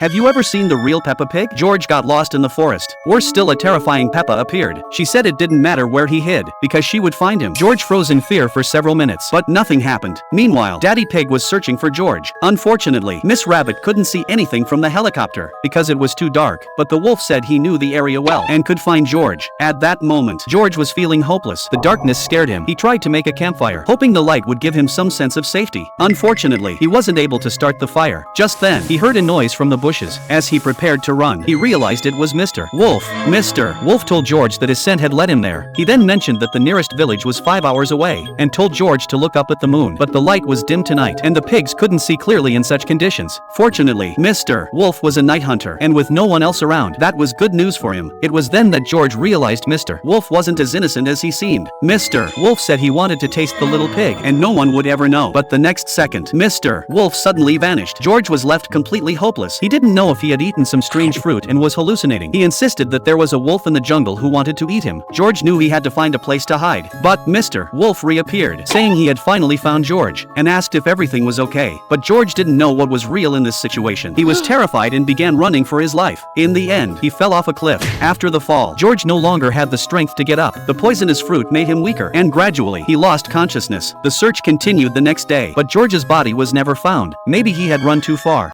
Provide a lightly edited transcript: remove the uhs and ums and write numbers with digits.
Have you ever seen the real Peppa Pig? George got lost in the forest. Worse still, a terrifying Peppa appeared. She said it didn't matter where he hid, because she would find him. George froze in fear for several minutes, but nothing happened. Meanwhile, Daddy Pig was searching for George. Unfortunately, Miss Rabbit couldn't see anything from the helicopter, because it was too dark, but the wolf said he knew the area well, and could find George. At that moment, George was feeling hopeless. The darkness scared him. He tried to make a campfire, hoping the light would give him some sense of safety. Unfortunately, he wasn't able to start the fire. Just then, he heard a noise from the bushes. As he prepared to run, he realized it was Mr. Wolf. Mr. Wolf told George that his scent had led him there. He then mentioned that the nearest village was 5 hours away, and told George to look up at the moon. But the light was dim tonight, and the pigs couldn't see clearly in such conditions. Fortunately, Mr. Wolf was a night hunter, and with no one else around, that was good news for him. It was then that George realized Mr. Wolf wasn't as innocent as he seemed. Mr. Wolf said he wanted to taste the little pig, and no one would ever know. But the next second, Mr. Wolf suddenly vanished. George was left completely hopeless. He didn't know if he had eaten some strange fruit and was hallucinating. He insisted that there was a wolf in the jungle who wanted to eat him. George knew he had to find a place to hide. But Mr. Wolf reappeared, saying he had finally found George, and asked if everything was okay. But George didn't know what was real in this situation. He was terrified and began running for his life. In the end, he fell off a cliff. After the fall, George no longer had the strength to get up. The poisonous fruit made him weaker, and gradually, he lost consciousness. The search continued the next day, but George's body was never found. Maybe he had run too far.